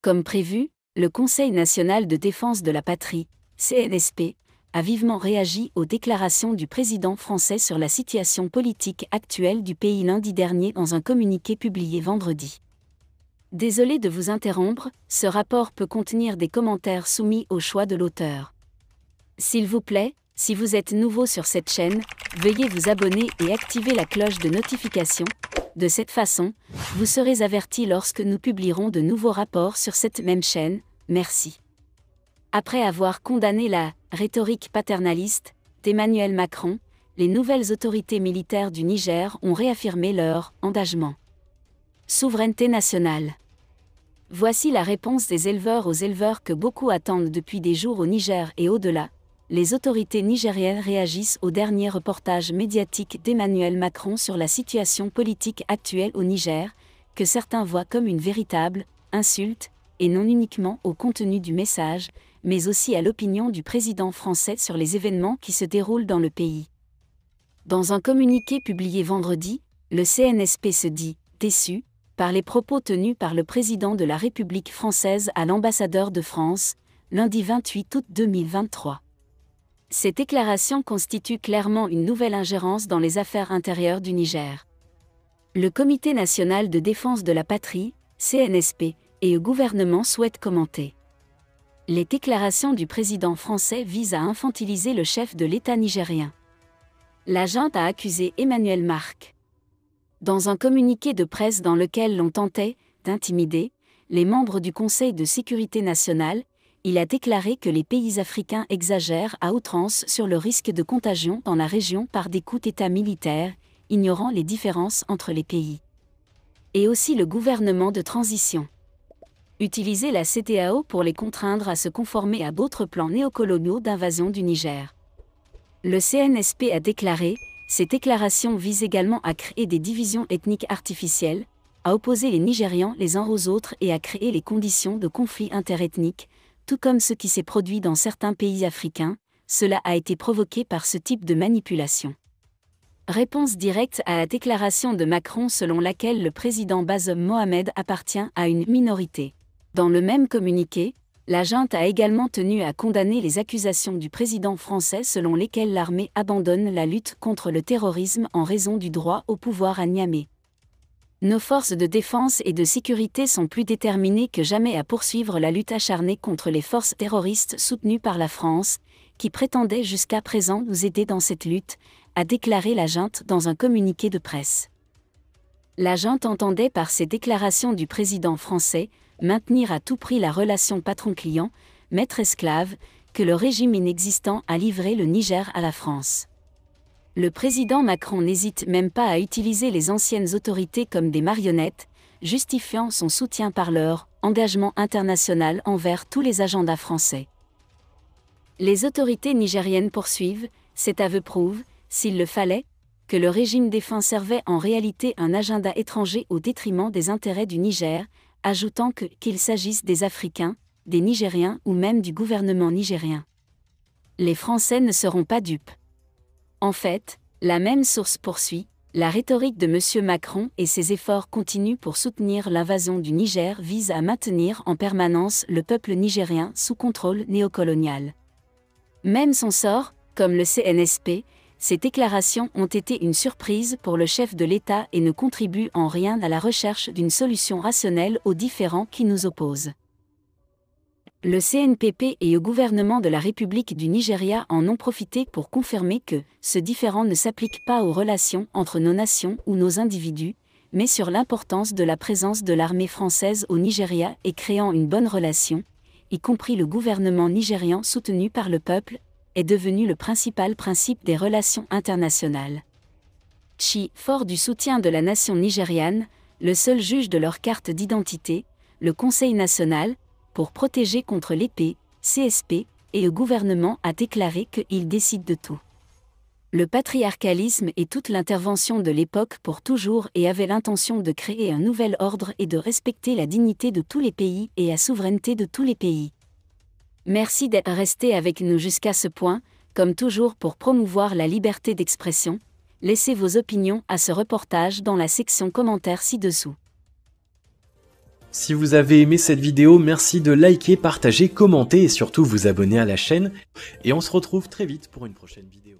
Comme prévu, le Conseil national de défense de la patrie, CNSP, a vivement réagi aux déclarations du président français sur la situation politique actuelle du pays lundi dernier dans un communiqué publié vendredi. Désolé de vous interrompre, ce rapport peut contenir des commentaires soumis au choix de l'auteur. S'il vous plaît, si vous êtes nouveau sur cette chaîne, veuillez vous abonner et activer la cloche de notification. De cette façon, vous serez averti lorsque nous publierons de nouveaux rapports sur cette même chaîne. Merci. Après avoir condamné la « rhétorique paternaliste » d'Emmanuel Macron, les nouvelles autorités militaires du Niger ont réaffirmé leur « engagement ». Souveraineté nationale. Voici la réponse des éleveurs aux éleveurs que beaucoup attendent depuis des jours au Niger et au-delà. Les autorités nigériennes réagissent au dernier reportage médiatique d'Emmanuel Macron sur la situation politique actuelle au Niger, que certains voient comme une véritable insulte, et non uniquement au contenu du message, mais aussi à l'opinion du président français sur les événements qui se déroulent dans le pays. Dans un communiqué publié vendredi, le CNSP se dit déçu par les propos tenus par le président de la République française à l'ambassadeur de France, lundi 28 août 2023. Ces déclarations constituent clairement une nouvelle ingérence dans les affaires intérieures du Niger. Le Comité national de défense de la patrie, CNSP, et le gouvernement souhaitent commenter. Les déclarations du président français visent à infantiliser le chef de l'État nigérien. La junte a accusé Emmanuel Macron. Dans un communiqué de presse dans lequel l'on tentait d'intimider les membres du Conseil de sécurité nationale, il a déclaré que les pays africains exagèrent à outrance sur le risque de contagion dans la région par des coups d'État militaires, ignorant les différences entre les pays. Et aussi le gouvernement de transition. Utiliser la CEDEAO pour les contraindre à se conformer à d'autres plans néocoloniaux d'invasion du Niger. Le CNSP a déclaré, ces déclarations visent également à créer des divisions ethniques artificielles, à opposer les Nigérians les uns aux autres et à créer les conditions de conflits interethniques, tout comme ce qui s'est produit dans certains pays africains, cela a été provoqué par ce type de manipulation. Réponse directe à la déclaration de Macron selon laquelle le président Bazoum Mohamed appartient à une minorité. Dans le même communiqué, la junte a également tenu à condamner les accusations du président français selon lesquelles l'armée abandonne la lutte contre le terrorisme en raison du droit au pouvoir à Niamey. Nos forces de défense et de sécurité sont plus déterminées que jamais à poursuivre la lutte acharnée contre les forces terroristes soutenues par la France, qui prétendaient jusqu'à présent nous aider dans cette lutte, a déclaré la junte dans un communiqué de presse. La junte entendait par ces déclarations du président français maintenir à tout prix la relation patron-client, maître-esclave, que le régime inexistant a livré le Niger à la France. Le président Macron n'hésite même pas à utiliser les anciennes autorités comme des marionnettes, justifiant son soutien par leur engagement international envers tous les agendas français. Les autorités nigériennes poursuivent, cet aveu prouve, s'il le fallait, que le régime défunt servait en réalité un agenda étranger au détriment des intérêts du Niger, ajoutant qu'il s'agisse des Africains, des Nigériens ou même du gouvernement nigérien. Les Français ne seront pas dupes. En fait, la même source poursuit, la rhétorique de M. Macron et ses efforts continus pour soutenir l'invasion du Niger visent à maintenir en permanence le peuple nigérien sous contrôle néocolonial. Même son sort, comme le CNSP, ces déclarations ont été une surprise pour le chef de l'État et ne contribuent en rien à la recherche d'une solution rationnelle aux différends qui nous opposent. Le CNPP et le gouvernement de la République du Nigeria en ont profité pour confirmer que ce différend ne s'applique pas aux relations entre nos nations ou nos individus, mais sur l'importance de la présence de l'armée française au Nigeria et créant une bonne relation, y compris le gouvernement nigérian soutenu par le peuple, est devenu le principal principe des relations internationales. Fort du soutien de la nation nigériane, le seul juge de leur carte d'identité, le Conseil national, pour protéger contre l'épée, CSP, et le gouvernement a déclaré qu'il décide de tout. Le patriarcalisme et toute l'intervention de l'époque pour toujours et avait l'intention de créer un nouvel ordre et de respecter la dignité de tous les pays et la souveraineté de tous les pays. Merci d'être resté avec nous jusqu'à ce point, comme toujours pour promouvoir la liberté d'expression. Laissez vos opinions à ce reportage dans la section commentaires ci-dessous. Si vous avez aimé cette vidéo, merci de liker, partager, commenter et surtout vous abonner à la chaîne. Et on se retrouve très vite pour une prochaine vidéo.